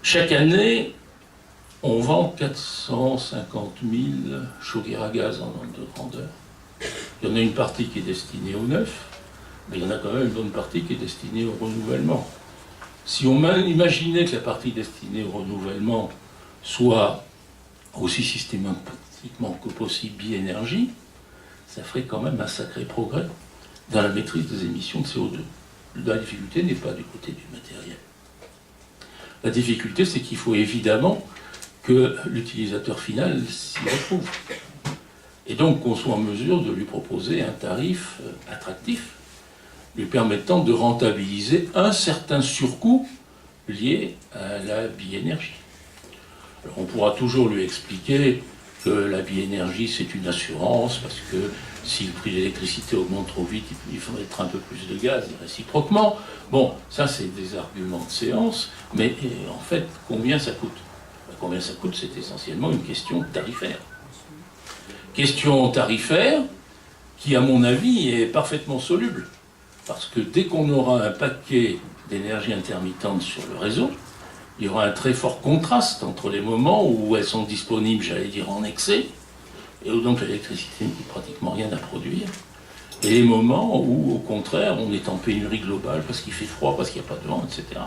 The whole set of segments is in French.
Chaque année, on vend 450 000 chaudières à gaz en ordre de grandeur. Il y en a une partie qui est destinée au neuf, mais il y en a quand même une bonne partie qui est destinée au renouvellement. Si on imaginait que la partie destinée au renouvellement soit aussi systématiquement que possible bi-énergie, ça ferait quand même un sacré progrès dans la maîtrise des émissions de CO2. La difficulté n'est pas du côté du matériel. La difficulté, c'est qu'il faut évidemment que l'utilisateur final s'y retrouve. Et donc qu'on soit en mesure de lui proposer un tarif attractif, lui permettant de rentabiliser un certain surcoût lié à la bi-énergie. Alors on pourra toujours lui expliquer que la bi-énergie c'est une assurance, parce que si le prix de l'électricité augmente trop vite, il faut mettre un peu plus de gaz, et réciproquement. Bon, ça c'est des arguments de séance, mais en fait, combien ça coûte? Combien ça coûte, c'est essentiellement une question tarifaire. Question tarifaire qui, à mon avis, est parfaitement soluble. Parce que dès qu'on aura un paquet d'énergie intermittente sur le réseau, il y aura un très fort contraste entre les moments où elles sont disponibles, j'allais dire, en excès, et où donc l'électricité ne coûte pratiquement rien à produire, et les moments où, au contraire, on est en pénurie globale parce qu'il fait froid, parce qu'il n'y a pas de vent, etc.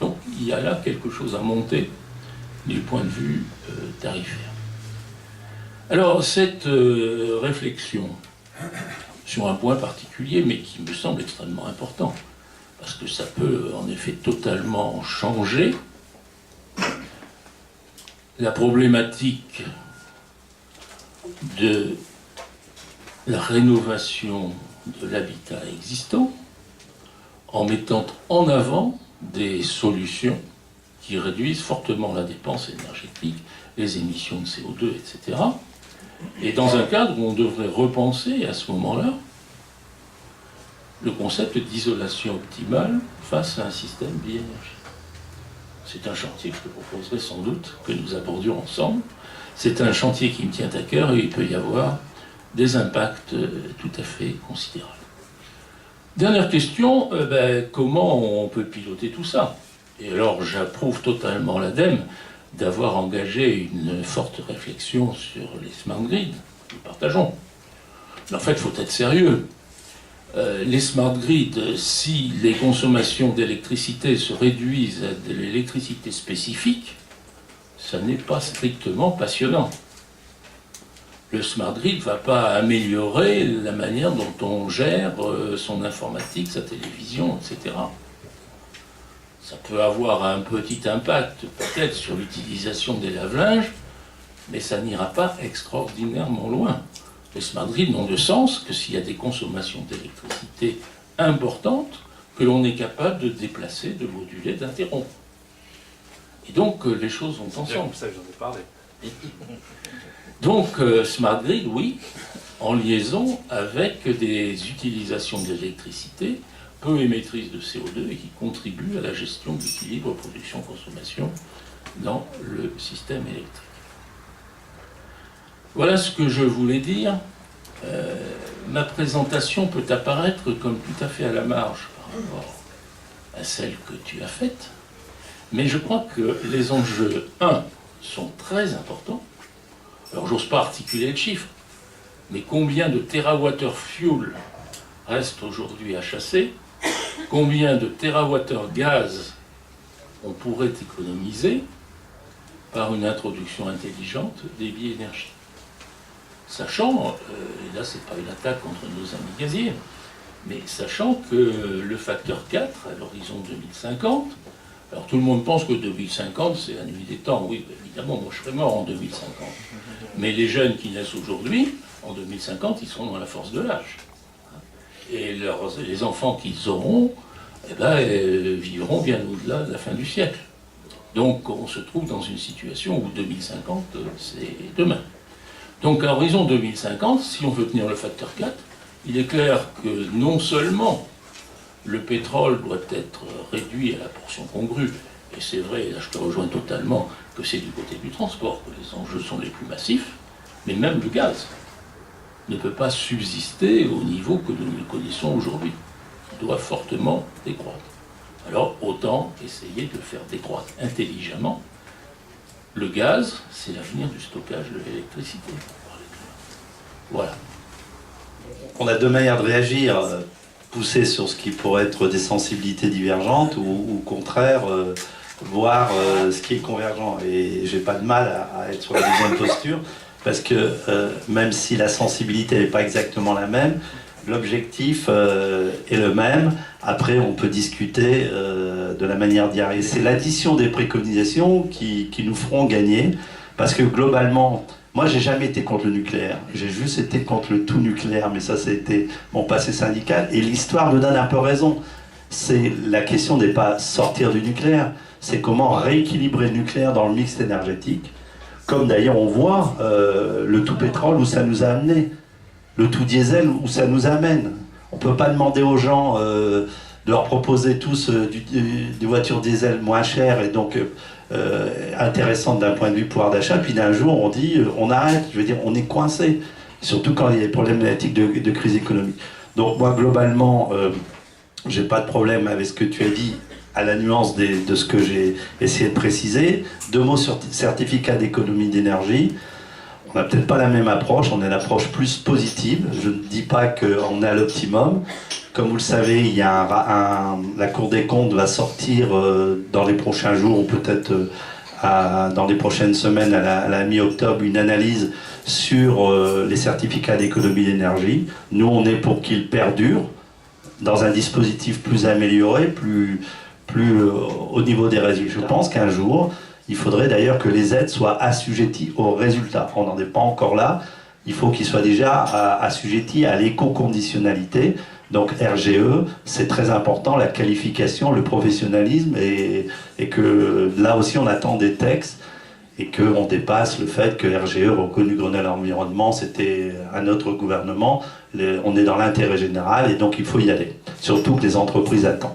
Donc il y a là quelque chose à monter du point de vue tarifaire. Alors cette réflexion sur un point particulier, mais qui me semble extrêmement important, parce que ça peut en effet totalement changer la problématique de la rénovation de l'habitat existant en mettant en avant des solutions qui réduisent fortement la dépense énergétique, les émissions de CO2, etc. Et dans un cadre où on devrait repenser à ce moment-là le concept d'isolation optimale face à un système bi-énergie. C'est un chantier que je te proposerai sans doute que nous abordions ensemble. C'est un chantier qui me tient à cœur et il peut y avoir des impacts tout à fait considérables. Dernière question, comment on peut piloter tout ça? Et alors j'approuve totalement l'ADEME d'avoir engagé une forte réflexion sur les smart grids. Nous partageons. Mais en fait, il faut être sérieux. Les smart grids, si les consommations d'électricité se réduisent à de l'électricité spécifique, ça n'est pas strictement passionnant. Le smart grid ne va pas améliorer la manière dont on gère son informatique, sa télévision, etc. Ça peut avoir un petit impact peut-être sur l'utilisation des lave-linges, mais ça n'ira pas extraordinairement loin. Les smart grids n'ont de sens que s'il y a des consommations d'électricité importantes que l'on est capable de déplacer, de moduler, d'interrompre. Et donc les choses vont ensemble. C'est ça que j'en ai parlé. Donc smart grid, oui, en liaison avec des utilisations d'électricité peu émettrices de CO2 et qui contribuent à la gestion de l'équilibre production-consommation dans le système électrique. Voilà ce que je voulais dire. Ma présentation peut apparaître comme tout à fait à la marge par rapport à celle que tu as faite, mais je crois que les enjeux, sont très importants. Alors j'ose pas articuler le chiffre, mais combien de térawattheures fuel restent aujourd'hui à chasser? Combien de térawattheures gaz on pourrait économiser par une introduction intelligente des bi-énergies? Sachant, et là c'est pas une attaque contre nos amis gaziers, mais sachant que le facteur 4 à l'horizon 2050, alors tout le monde pense que 2050 c'est la nuit des temps, oui évidemment moi je serai mort en 2050, mais les jeunes qui naissent aujourd'hui, en 2050 ils seront dans la force de l'âge. Et les enfants qu'ils auront, vivront bien au-delà de la fin du siècle. Donc on se trouve dans une situation où 2050 c'est demain. Donc à horizon 2050, si on veut tenir le facteur 4, il est clair que non seulement le pétrole doit être réduit à la portion congrue, et c'est vrai, là je te rejoins totalement, que c'est du côté du transport que les enjeux sont les plus massifs, mais même le gaz ne peut pas subsister au niveau que nous le connaissons aujourd'hui. Il doit fortement décroître. Alors autant essayer de le faire décroître intelligemment. Le gaz, c'est l'avenir du stockage de l'électricité. Voilà. On a deux manières de réagir, pousser sur ce qui pourrait être des sensibilités divergentes ou au contraire voir ce qui est convergent. Et j'ai pas de mal à être sur la deuxième posture parce que même si la sensibilité n'est pas exactement la même, l'objectif est le même. Après, on peut discuter de la manière d'y arriver. C'est l'addition des préconisations qui nous feront gagner parce que globalement, moi, j'ai jamais été contre le nucléaire. J'ai juste été contre le tout nucléaire, mais ça, c'était mon passé syndical. Et l'histoire nous donne un peu raison. C'est la question n'est pas sortir du nucléaire, c'est comment rééquilibrer le nucléaire dans le mix énergétique. Comme d'ailleurs on voit le tout pétrole où ça nous a amené, le tout diesel où ça nous amène. On ne peut pas demander aux gens de leur proposer tous des voitures diesel moins chères et donc intéressante d'un point de vue pouvoir d'achat, puis d'un jour on dit on arrête, je veux dire on est coincé, surtout quand il y a des problématiques de crise économique. Donc moi globalement j'ai pas de problème avec ce que tu as dit à la nuance de ce que j'ai essayé de préciser. Deux mots sur certificat d'économie d'énergie. On n'a peut-être pas la même approche, on a une approche plus positive. Je ne dis pas qu'on est à l'optimum. Comme vous le savez, il y a la Cour des comptes va sortir dans les prochains jours ou peut-être dans les prochaines semaines, à la mi-octobre, une analyse sur les certificats d'économie d'énergie. Nous, on est pour qu'ils perdurent dans un dispositif plus amélioré, plus au niveau des résultats. Je pense qu'un jour, il faudrait d'ailleurs que les aides soient assujetties aux résultats. On n'en est pas encore là. Il faut qu'ils soient déjà assujettis à l'éco-conditionnalité. Donc RGE, c'est très important, la qualification, le professionnalisme, et que là aussi on attend des textes et qu'on dépasse le fait que RGE, reconnu Grenelle Environnement, c'était un autre gouvernement. On est dans l'intérêt général et donc il faut y aller. Surtout que les entreprises attendent.